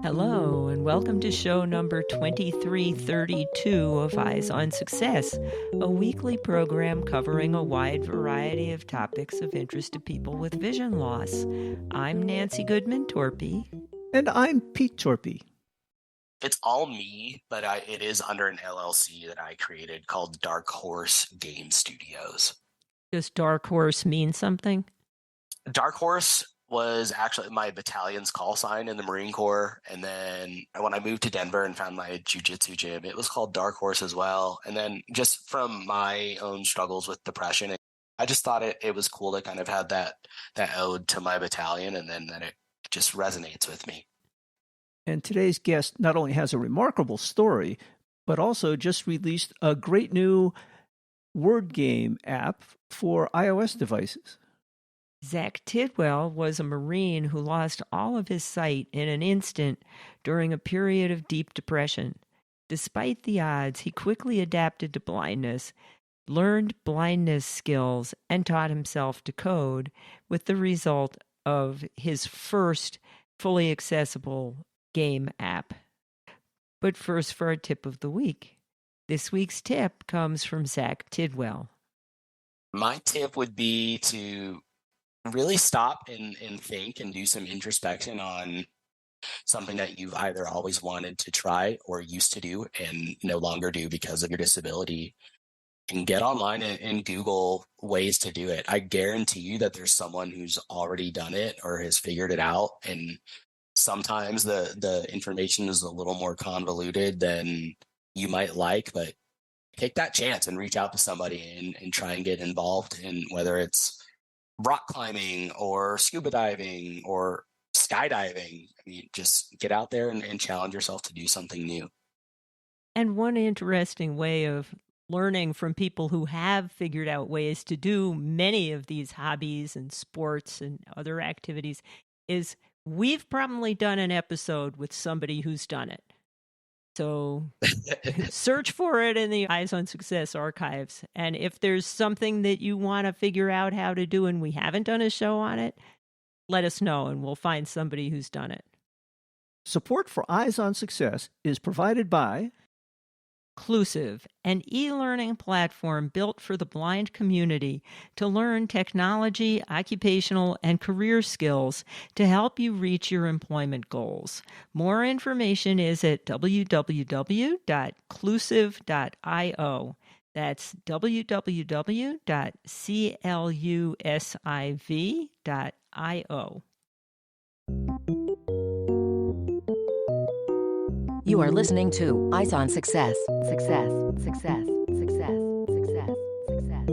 Hello, and welcome to show number 2332 of Eyes on Success, a weekly program covering a wide variety of topics of interest to people with vision loss. I'm Nancy Torpey. And I'm Pete Torpey. It's all me, but it is under an LLC that I created called Dark Horse Game Studios. Does Dark Horse mean something? Dark Horse was actually my battalion's call sign in the Marine Corps. And then when I moved to Denver and found my jiu-jitsu gym, it was called Dark Horse as well. And then just from my own struggles with depression, I just thought it was cool to kind of have that ode to my battalion, and then that it just resonates with me. And today's guest not only has a remarkable story, but also just released a great new word game app for iOS devices. Zach Tidwell was a Marine who lost all of his sight in an instant during a period of deep depression. Despite the odds, he quickly adapted to blindness, learned blindness skills, and taught himself to code, with the result of his first fully accessible game app. But first, for our tip of the week. This week's tip comes from Zach Tidwell. My tip would be to really stop and think and do some introspection on something that you've either always wanted to try or used to do and no longer do because of your disability. And get online and Google ways to do it. I guarantee you that there's someone who's already done it or has figured it out. And sometimes the information is a little more convoluted than you might like, but take that chance and reach out to somebody and try and get involved in whether it's rock climbing or scuba diving or skydiving. I mean, just get out there and challenge yourself to do something new. And one interesting way of learning from people who have figured out ways to do many of these hobbies and sports and other activities is we've probably done an episode with somebody who's done it. So search for it in the Eyes on Success archives. And if there's something that you want to figure out how to do and we haven't done a show on it, let us know and we'll find somebody who's done it. Support for Eyes on Success is provided by Inclusive, an e-learning platform built for the blind community to learn technology, occupational, and career skills to help you reach your employment goals. More information is at www.clusive.io. That's www.clusiv.io. You are listening to Eyes on Success. Success, success, success, success, success.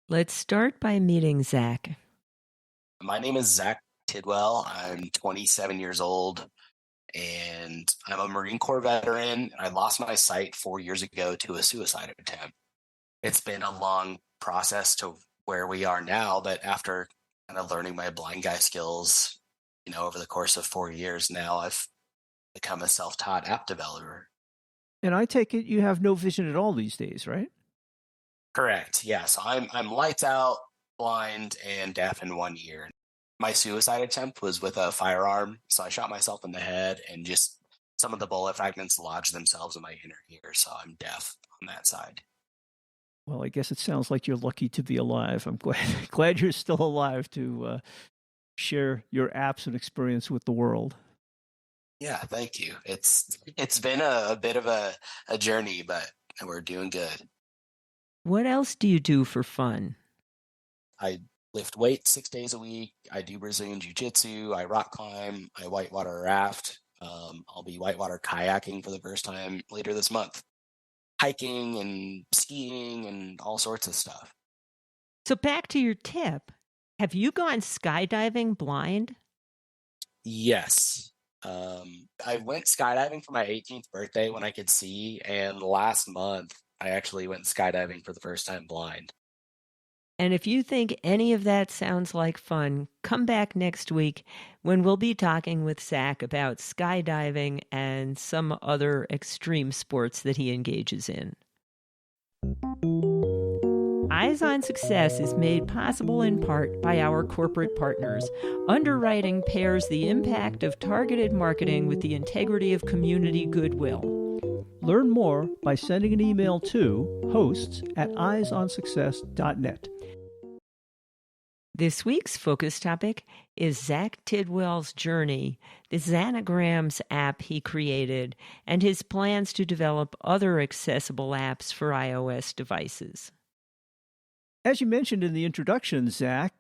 Let's start by meeting Zach. My name is Zach Tidwell. I'm 27 years old, and I'm a Marine Corps veteran. I lost my sight 4 years ago to a suicide attempt. It's been a long process to where we are now, but after kind of learning my blind guy skills, over the course of 4 years now, I've become a self-taught app developer. And I take it you have no vision at all these days, right? Correct. Yeah. So I'm lights out, blind, and deaf in 1 year. My suicide attempt was with a firearm. So I shot myself in the head and just some of the bullet fragments lodged themselves in my inner ear. So I'm deaf on that side. Well, I guess it sounds like you're lucky to be alive. I'm glad you're still alive to share your apps and experience with the world. Yeah, thank you. It's been a bit of a journey, but we're doing good. What else do you do for fun? I lift weights 6 days a week. I do Brazilian jiu-jitsu. I rock climb. I whitewater raft. I'll be whitewater kayaking for the first time later this month. Hiking and skiing and all sorts of stuff. So back to your tip. Have you gone skydiving blind? Yes. I went skydiving for my 18th birthday when I could see, and last month I actually went skydiving for the first time blind. And if you think any of that sounds like fun, come back next week when we'll be talking with Zach about skydiving and some other extreme sports that he engages in. Eyes on Success is made possible in part by our corporate partners. Underwriting pairs the impact of targeted marketing with the integrity of community goodwill. Learn more by sending an email to hosts@eyesonsuccess.net. This week's focus topic is Zach Tidwell's journey, the Zanagrams app he created, and his plans to develop other accessible apps for iOS devices. As you mentioned in the introduction, Zach,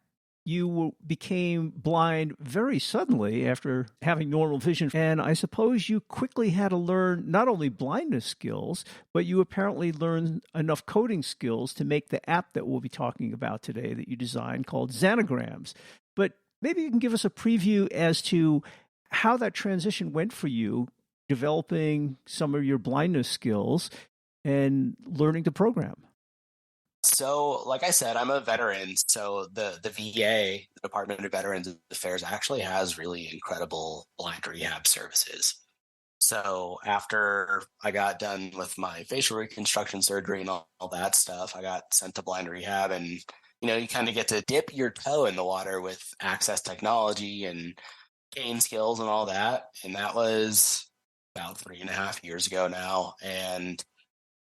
you became blind very suddenly after having normal vision. And I suppose you quickly had to learn not only blindness skills, but you apparently learned enough coding skills to make the app that we'll be talking about today that you designed called Zanagrams. But maybe you can give us a preview as to how that transition went for you, developing some of your blindness skills and learning to program. So, like I said, I'm a veteran. So the VA, the Department of Veterans Affairs, actually has really incredible blind rehab services. So after I got done with my facial reconstruction surgery and all that stuff, I got sent to blind rehab, and you kind of get to dip your toe in the water with access technology and gain skills and all that. And that was about 3.5 years ago now. And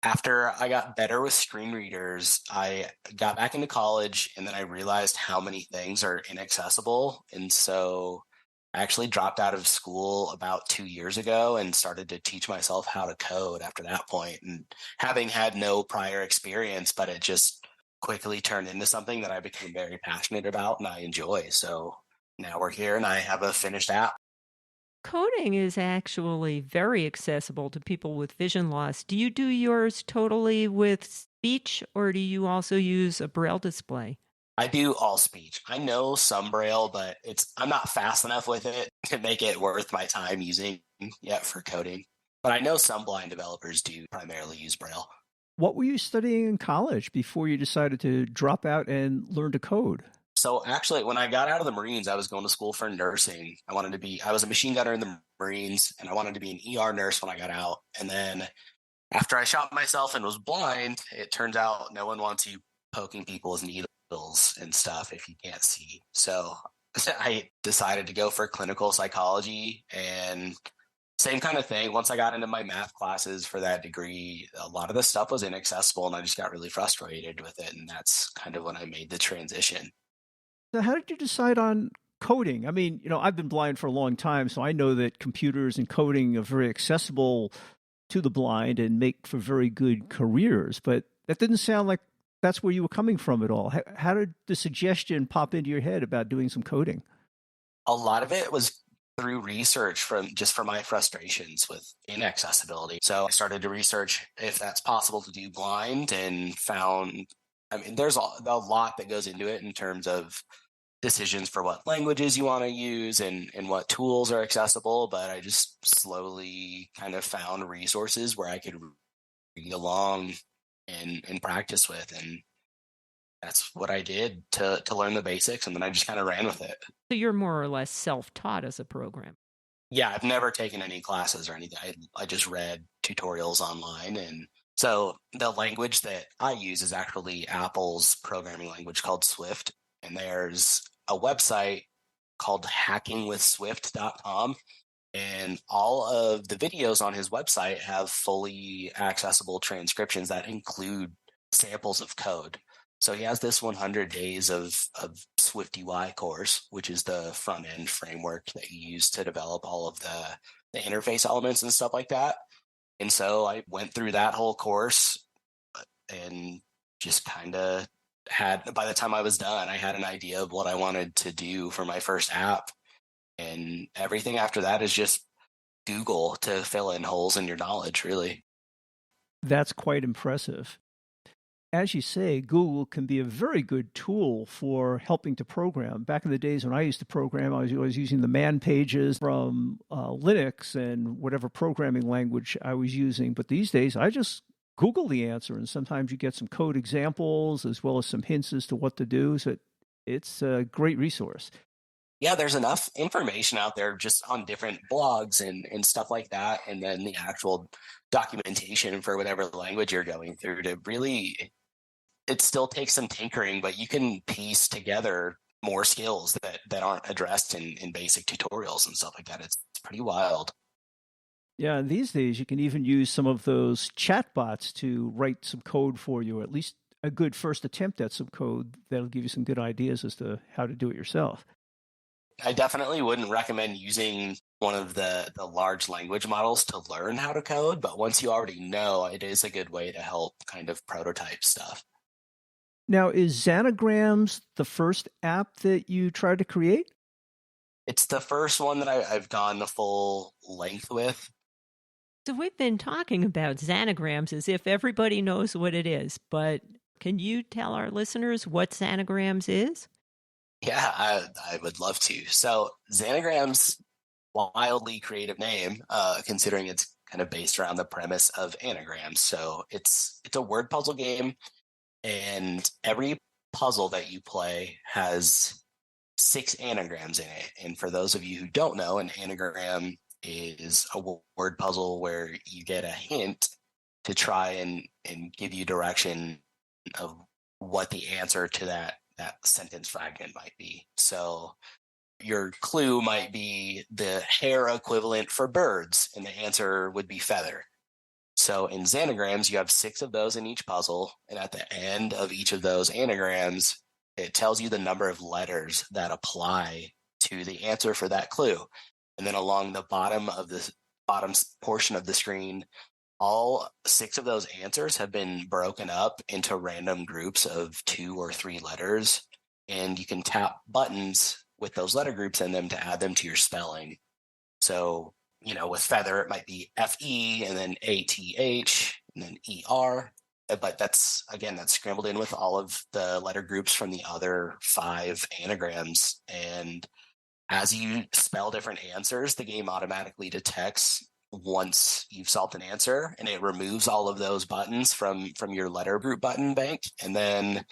after I got better with screen readers, I got back into college, and then I realized how many things are inaccessible. And so I actually dropped out of school about 2 years ago and started to teach myself how to code after that point. And having had no prior experience, but it just quickly turned into something that I became very passionate about and I enjoy. So now we're here and I have a finished app. Coding is actually very accessible to people with vision loss. Do you do yours totally with speech, or do you also use a Braille display? I do all speech. I know some Braille, but I'm not fast enough with it to make it worth my time using yet for coding. But I know some blind developers do primarily use Braille. What were you studying in college before you decided to drop out and learn to code? So actually, when I got out of the Marines, I was going to school for nursing. I was a machine gunner in the Marines, and I wanted to be an ER nurse when I got out. And then after I shot myself and was blind, it turns out no one wants you poking people with needles and stuff if you can't see. So I decided to go for clinical psychology, and same kind of thing. Once I got into my math classes for that degree, a lot of the stuff was inaccessible, and I just got really frustrated with it. And that's kind of when I made the transition. So how did you decide on coding? I mean, I've been blind for a long time, so I know that computers and coding are very accessible to the blind and make for very good careers, but that didn't sound like that's where you were coming from at all. How did the suggestion pop into your head about doing some coding? A lot of it was through research for my frustrations with inaccessibility. So I started to research if that's possible to do blind and found, there's a lot that goes into it in terms of decisions for what languages you want to use and what tools are accessible. But I just slowly kind of found resources where I could read along and practice with. And that's what I did to learn the basics. And then I just kind of ran with it. So you're more or less self-taught as a programmer. Yeah, I've never taken any classes or anything. I just read tutorials online. And so the language that I use is actually Apple's programming language called Swift. And there's a website called hackingwithswift.com. And all of the videos on his website have fully accessible transcriptions that include samples of code. So he has this 100 days of Swift UI course, which is the front end framework that you use to develop all of the interface elements and stuff like that. And so I went through that whole course and just kind of by the time I was done, I had an idea of what I wanted to do for my first app. And everything after that is just Google to fill in holes in your knowledge, really. That's quite impressive. As you say, Google can be a very good tool for helping to program. Back in the days when I used to program, I was always using the man pages from Linux and whatever programming language I was using. But these days, I just Google the answer, and sometimes you get some code examples as well as some hints as to what to do. So it's a great resource. Yeah, there's enough information out there just on different blogs and stuff like that. And then the actual documentation for whatever language you're going through to really it still takes some tinkering, but you can piece together more skills that aren't addressed in basic tutorials and stuff like that. It's pretty wild. Yeah, and these days you can even use some of those chatbots to write some code for you, or at least a good first attempt at some code that'll give you some good ideas as to how to do it yourself. I definitely wouldn't recommend using one of the large language models to learn how to code, but once you already know, it is a good way to help kind of prototype stuff. Now, is Zanagrams the first app that you tried to create? It's the first one that I've gone the full length with. So we've been talking about Zanagrams as if everybody knows what it is, but can you tell our listeners what Zanagrams is? Yeah, I would love to. So Zanagrams, wildly creative name, considering it's kind of based around the premise of anagrams. So it's a word puzzle game, and every puzzle that you play has 6 anagrams in it. And for those of you who don't know, an anagram is a word puzzle where you get a hint to try and give you direction of what the answer to that sentence fragment might be. So your clue might be the hair equivalent for birds, and the answer would be feather. So in Zanagrams, you have 6 of those in each puzzle, and at the end of each of those anagrams, it tells you the number of letters that apply to the answer for that clue. And then along the bottom portion of the screen, all 6 of those answers have been broken up into random groups of 2 or 3 letters, and you can tap buttons with those letter groups in them to add them to your spelling. So, with feather, it might be F-E and then A-T-H and then E-R. But that's scrambled in with all of the letter groups from the other 5 anagrams. And as you spell different answers, the game automatically detects once you've solved an answer, and it removes all of those buttons from your letter group button bank. And then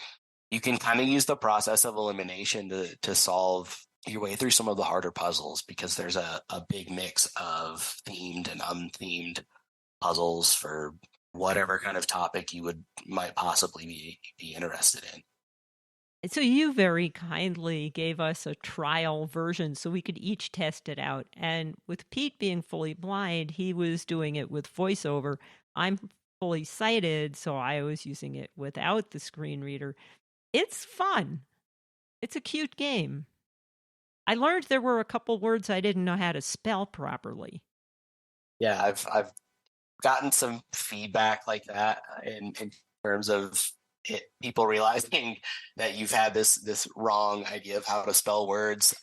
you can kind of use the process of elimination to solve your way through some of the harder puzzles, because there's a big mix of themed and unthemed puzzles for whatever kind of topic you might possibly be interested in. So you very kindly gave us a trial version so we could each test it out. And with Pete being fully blind, he was doing it with voiceover. I'm fully sighted, so I was using it without the screen reader. It's fun. It's a cute game. I learned there were a couple words I didn't know how to spell properly. Yeah, I've gotten some feedback like that in terms of people realizing that you've had this wrong idea of how to spell words.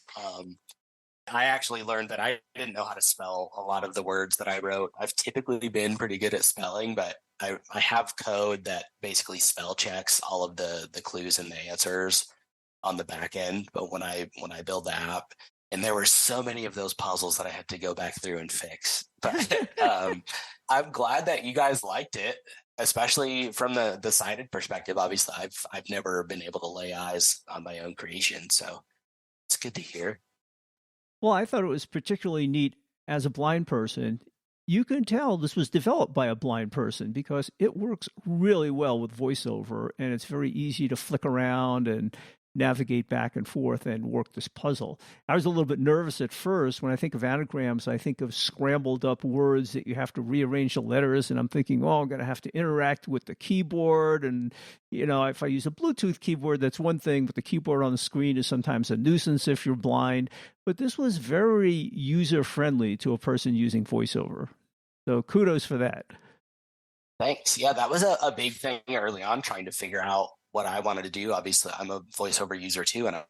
I actually learned that I didn't know how to spell a lot of the words that I wrote. I've typically been pretty good at spelling, but I have code that basically spell checks all of the clues and the answers on the back end. But when I build the app, and there were so many of those puzzles that I had to go back through and fix. But I'm glad that you guys liked it, especially from the sighted perspective. Obviously, I've never been able to lay eyes on my own creation, so it's good to hear. Well, I thought it was particularly neat as a blind person. You can tell this was developed by a blind person because it works really well with voiceover, and it's very easy to flick around and navigate back and forth and work this puzzle. I was a little bit nervous at first. When I think of anagrams, I think of scrambled up words that you have to rearrange the letters, and I'm thinking, I'm going to have to interact with the keyboard. And, if I use a Bluetooth keyboard, that's one thing, but the keyboard on the screen is sometimes a nuisance if you're blind. But this was very user-friendly to a person using voiceover. So kudos for that. Thanks. Yeah, that was a big thing early on, trying to figure out what I wanted to do. Obviously, I'm a voiceover user too, and I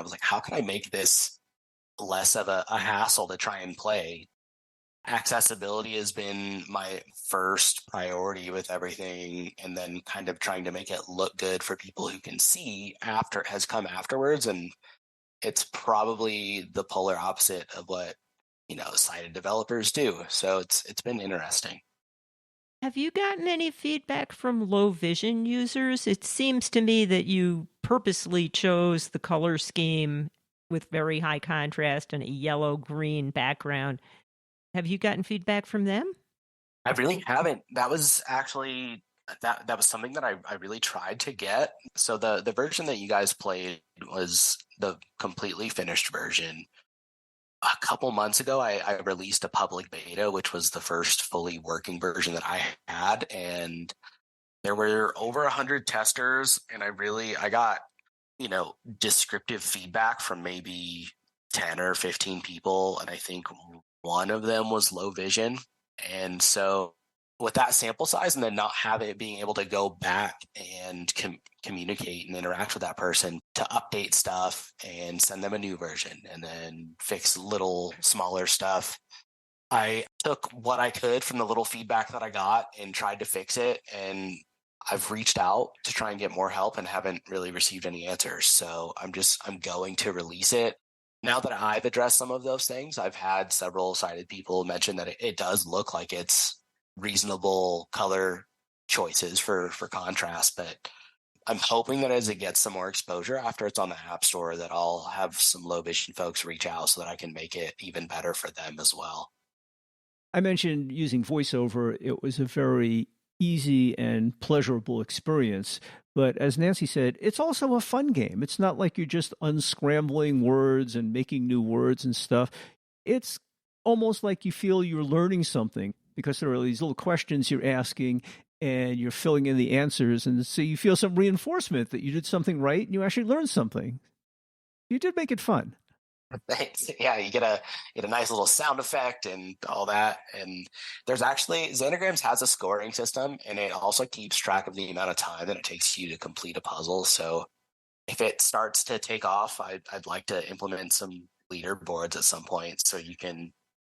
was like, how can I make this less of a hassle to try and play? Accessibility has been my first priority with everything, and then kind of trying to make it look good for people who can see has come afterwards. And it's probably the polar opposite of what sighted developers do. So it's been interesting. Have you gotten any feedback from low vision users? It seems to me that you purposely chose the color scheme with very high contrast and a yellow-green background. Have you gotten feedback from them? I really haven't. That was actually that was something that I really tried to get. So the version that you guys played was the completely finished version. A couple months ago, I released a public beta, which was the first fully working version that I had, and there were over 100 testers, and I got, descriptive feedback from maybe 10 or 15 people, and I think one of them was low vision. And so with that sample size, and then not being able to go back and communicate and interact with that person to update stuff and send them a new version and then fix little smaller stuff, I took what I could from the little feedback that I got and tried to fix it. And I've reached out to try and get more help and haven't really received any answers. So I'm going to release it. Now that I've addressed some of those things, I've had several sighted people mention that it does look like it's reasonable color choices for contrast, but I'm hoping that as it gets some more exposure after it's on the App Store, that I'll have some low vision folks reach out so that I can make it even better for them as well. I mentioned using voiceover. It was a very easy and pleasurable experience. But as Nancy said, it's also a fun game. It's not like you're just unscrambling words and making new words and stuff. It's almost like you feel you're learning something because there are these little questions you're asking and you're filling in the answers. And so you feel some reinforcement that you did something right and you actually learned something. You did make it fun. Thanks. Yeah, you get a nice little sound effect and all that. And there's actually Zanagrams has a scoring system, and it also keeps track of the amount of time that it takes you to complete a puzzle. So if it starts to take off, I'd like to implement some leaderboards at some point so you can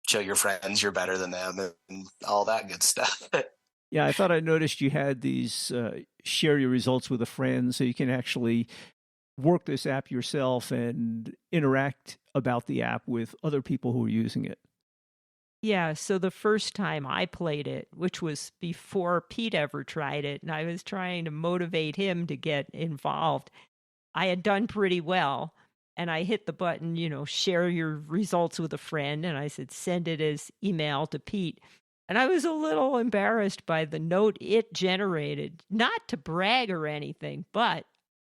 show your friends you're better than them and all that good stuff. Yeah, I thought I noticed you had these share your results with a friend so you can actually work this app yourself and interact about the app with other people who are using it. Yeah, so the first time I played it, which was before Pete ever tried it, and I was trying to motivate him to get involved, I had done pretty well. And I hit the button, share your results with a friend. And I said, send it as email to Pete. And I was a little embarrassed by the note it generated, not to brag or anything, but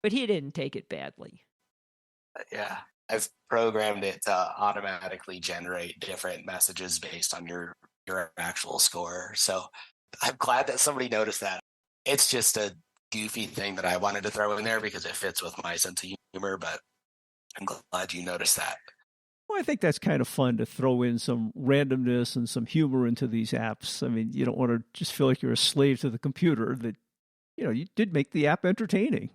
he didn't take it badly. Yeah, I've programmed it to automatically generate different messages based on your actual score. So I'm glad that somebody noticed that. It's just a goofy thing that I wanted to throw in there because it fits with my sense of humor, but I'm glad you noticed that. Well, I think that's kind of fun to throw in some randomness and some humor into these apps. I mean, you don't want to just feel like you're a slave to the computer. That, you did make the app entertaining.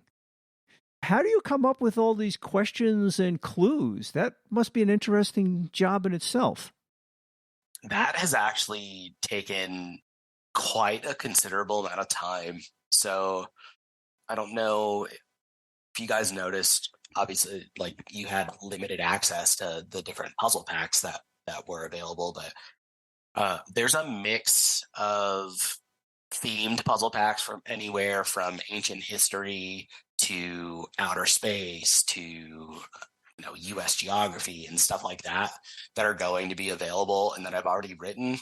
How do you come up with all these questions and clues? That must be an interesting job in itself. That has actually taken quite a considerable amount of time. So I don't know if you guys noticed, obviously, like you had limited access to the different puzzle packs that were available, but there's a mix of themed puzzle packs from anywhere from ancient history to outer space to US geography and stuff like that are going to be available and that I've already written.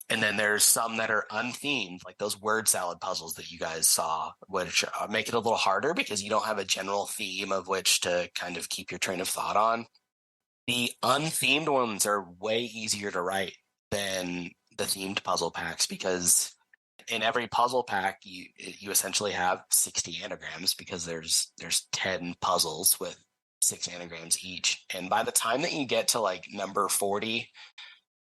And then there's some that are unthemed, like those word salad puzzles that you guys saw, which make it a little harder because you don't have a general theme of which to kind of keep your train of thought on. The unthemed ones are way easier to write than the themed puzzle packs because in every puzzle pack, you essentially have 60 anagrams because there's 10 puzzles with 6 anagrams each. And by the time that you get to like number 40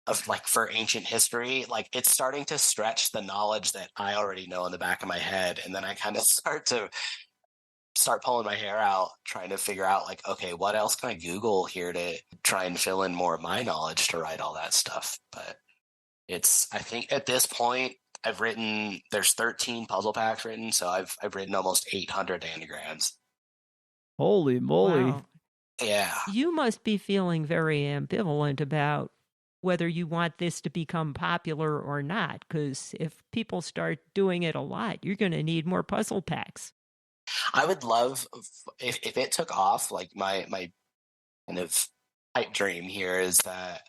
of like for ancient history, like it's starting to stretch the knowledge that I already know in the back of my head. And then I kind of start pulling my hair out, trying to figure out like, okay, what else can I Google here to try and fill in more of my knowledge to write all that stuff. But I think at this point, there's 13 puzzle packs written, so I've written almost 800 anagrams. Holy moly. Wow. Yeah. You must be feeling very ambivalent about whether you want this to become popular or not, because if people start doing it a lot, you're going to need more puzzle packs. I would love if it took off, like my kind of pipe dream here is that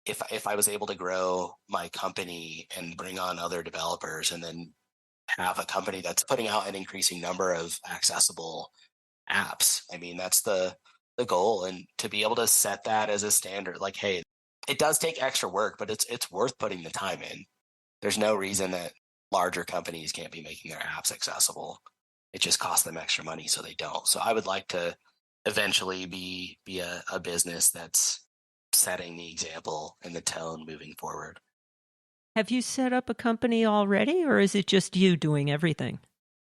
if I was able to grow my company and bring on other developers and then have a company that's putting out an increasing number of accessible apps. I mean, that's the goal, and to be able to set that as a standard, like, hey, it does take extra work, but it's worth putting the time in. There's no reason that larger companies can't be making their apps accessible. It just costs them extra money, so they don't. So I would like to eventually be a business that's setting the example and the tone moving forward. Have you set up a company already, or is it just you doing everything?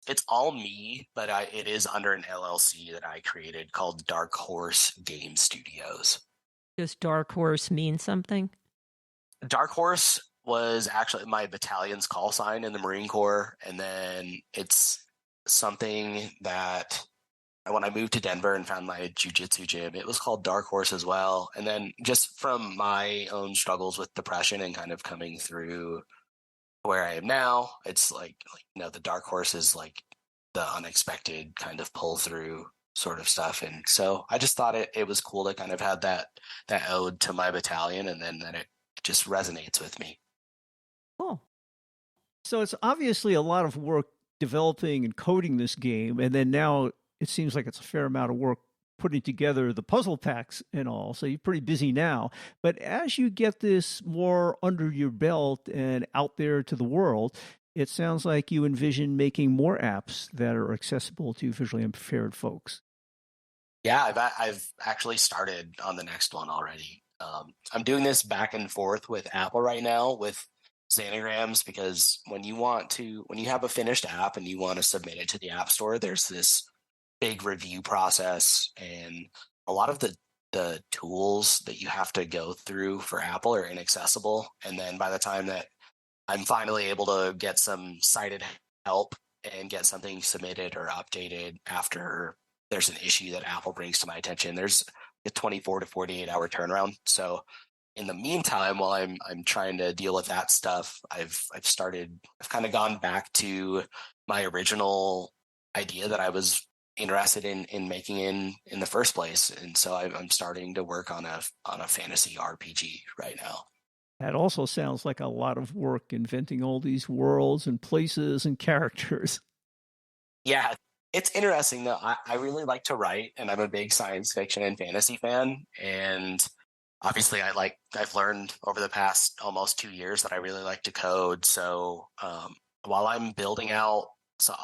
It's all me, but it is under an LLC that I created called Dark Horse Game Studios. Does Dark Horse mean something? Dark Horse was actually my battalion's call sign in the Marine Corps, and then it's something that when I moved to Denver and found my jiu-jitsu gym, it was called Dark Horse as well. And then just from my own struggles with depression and kind of coming through where I am now, it's like the Dark Horse is like the unexpected kind of pull through sort of stuff. And so I just thought it was cool to kind of have that ode to my battalion, and then that it just resonates with me. Cool. So it's obviously a lot of work developing and coding this game, and then now it seems like it's a fair amount of work putting together the puzzle packs and all. So you're pretty busy now. But as you get this more under your belt and out there to the world, it sounds like you envision making more apps that are accessible to visually impaired folks. Yeah, I've actually started on the next one already. I'm doing this back and forth with Apple right now with Zanagrams, because when you have a finished app and you want to submit it to the App Store, there's this big review process, and a lot of the tools that you have to go through for Apple are inaccessible. And then by the time that I'm finally able to get some cited help and get something submitted or updated after there's an issue that Apple brings to my attention, there's a 24 to 48 hour turnaround. So in the meantime, while I'm trying to deal with that stuff, I've kind of gone back to my original idea that I was interested in making in the first place. And so I'm starting to work on a fantasy RPG right now. That also sounds like a lot of work, inventing all these worlds and places and characters. Yeah, it's interesting though. I really like to write, and I'm a big science fiction and fantasy fan. And obviously I've learned over the past almost 2 years that I really like to code. So while I'm building out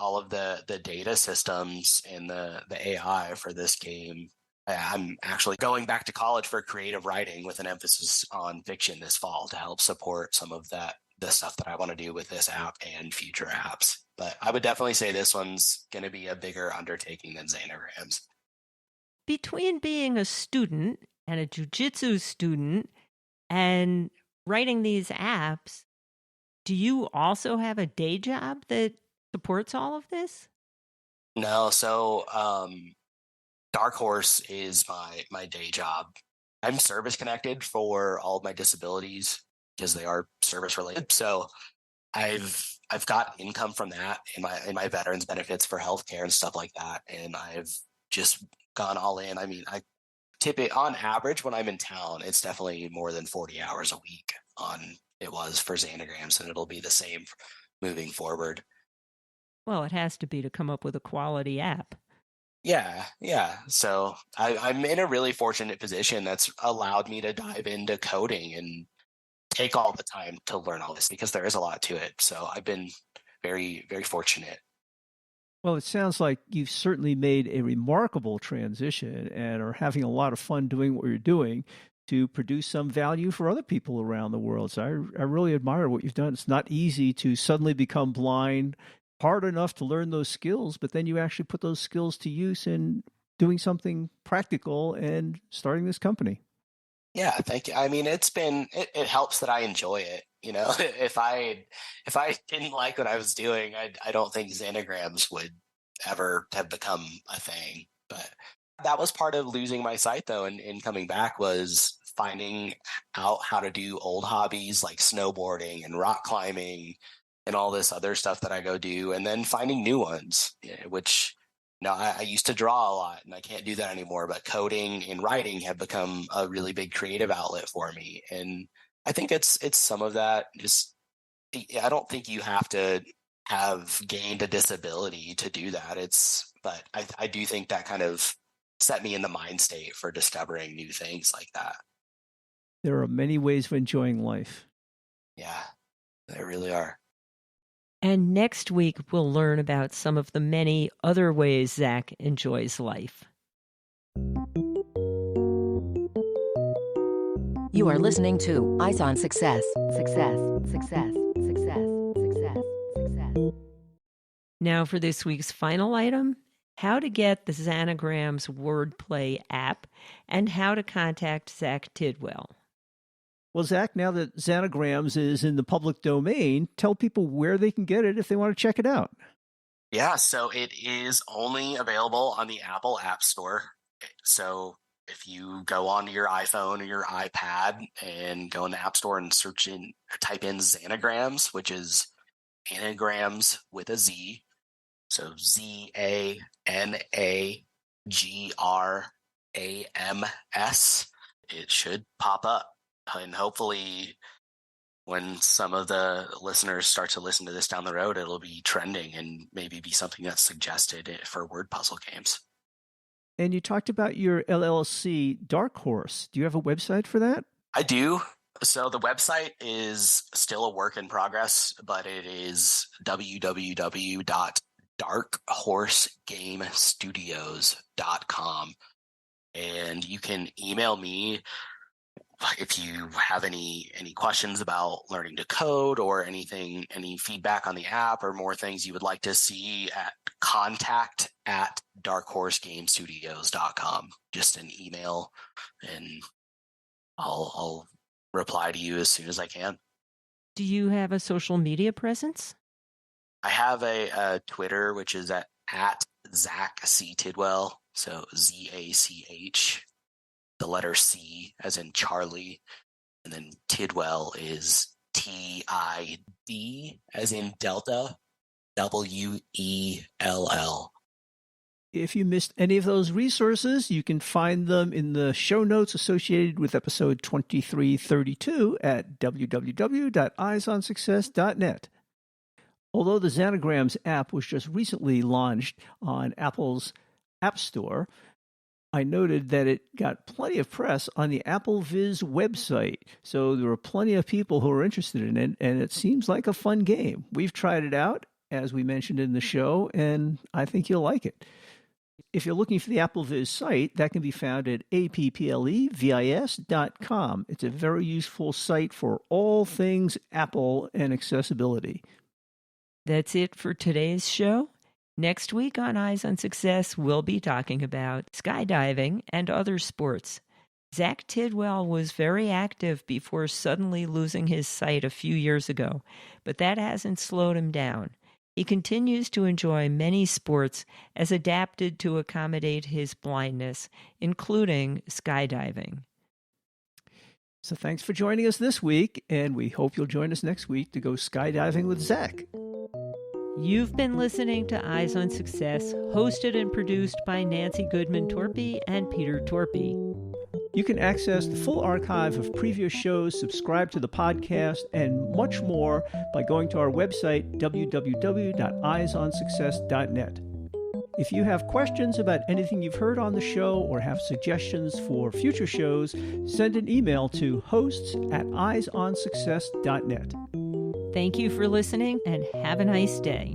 all of the data systems and the AI for this game, I'm actually going back to college for creative writing with an emphasis on fiction this fall to help support some of the stuff that I want to do with this app and future apps. But I would definitely say this one's going to be a bigger undertaking than Zanagrams. Between being a student and a jiu-jitsu student and writing these apps, do you also have a day job that supports all of this? No, so Dark Horse is my day job. I'm service connected for all of my disabilities because they are service related. So I've got income from that in my veterans benefits for healthcare and stuff like that, and I've just gone all in. I mean, I tip it on average when I'm in town, it's definitely more than 40 hours a week it was for Zanagrams, and it'll be the same moving forward. Well, it has to be to come up with a quality app. Yeah. So I'm in a really fortunate position that's allowed me to dive into coding and take all the time to learn all this, because there is a lot to it. So I've been very, very fortunate. Well, it sounds like you've certainly made a remarkable transition and are having a lot of fun doing what you're doing to produce some value for other people around the world. So I really admire what you've done. It's not easy to suddenly become blind, hard enough to learn those skills, but then you actually put those skills to use in doing something practical and starting this company. Yeah, thank you. I mean, it helps that I enjoy it. You know, if I didn't like what I was doing, I don't think Zanagrams would ever have become a thing. But that was part of losing my sight, though, and coming back, was finding out how to do old hobbies like snowboarding and rock climbing and all this other stuff that I go do, and then finding new ones, which I used to draw a lot, and I can't do that anymore. But coding and writing have become a really big creative outlet for me, and I think it's some of that. Just, I don't think you have to have gained a disability to do that. But I do think that kind of set me in the mind state for discovering new things like that. There are many ways of enjoying life. Yeah, there really are. And next week, we'll learn about some of the many other ways Zach enjoys life. You are listening to Eyes on Success. Success, success, success, success, success. Now for this week's final item, how to get the Zanagrams wordplay app and how to contact Zach Tidwell. Well, Zach, now that Zanagrams is in the public domain, tell people where they can get it if they want to check it out. Yeah, so it is only available on the Apple App Store. So if you go onto your iPhone or your iPad and go in the App Store and type in Zanagrams, which is anagrams with a Z. So Zanagrams, it should pop up. And hopefully when some of the listeners start to listen to this down the road, it'll be trending and maybe be something that's suggested for word puzzle games. And you talked about your LLC, Dark Horse. Do you have a website for that? I do. So the website is still a work in progress, but it is www.darkhorsegamestudios.com. And you can email me if you have any questions about learning to code or anything, any feedback on the app or more things you would like to see, at contact@darkhorsegamestudios.com. Just an email, and I'll reply to you as soon as I can. Do you have a social media presence? I have a Twitter, which is at Zach C. Tidwell. So ZACH. The letter C as in Charlie, and then Tidwell is TID as in Delta, WELL. If you missed any of those resources, you can find them in the show notes associated with episode 2332 at www.eyesonsuccess.net. Although the Zanagrams app was just recently launched on Apple's App Store, I noted that it got plenty of press on the Apple Viz website. So there were plenty of people who were interested in it, and it seems like a fun game. We've tried it out, as we mentioned in the show, and I think you'll like it. If you're looking for the Apple Viz site, that can be found at applevis.com. It's a very useful site for all things Apple and accessibility. That's it for today's show. Next week on Eyes on Success, we'll be talking about skydiving and other sports. Zach Tidwell was very active before suddenly losing his sight a few years ago, but that hasn't slowed him down. He continues to enjoy many sports as adapted to accommodate his blindness, including skydiving. So thanks for joining us this week, and we hope you'll join us next week to go skydiving with Zach. You've been listening to Eyes on Success, hosted and produced by Nancy Torpey and Peter Torpey. You can access the full archive of previous shows, subscribe to the podcast, and much more by going to our website, www.eyesonsuccess.net. If you have questions about anything you've heard on the show or have suggestions for future shows, send an email to hosts@eyesonsuccess.net. Thank you for listening and have a nice day.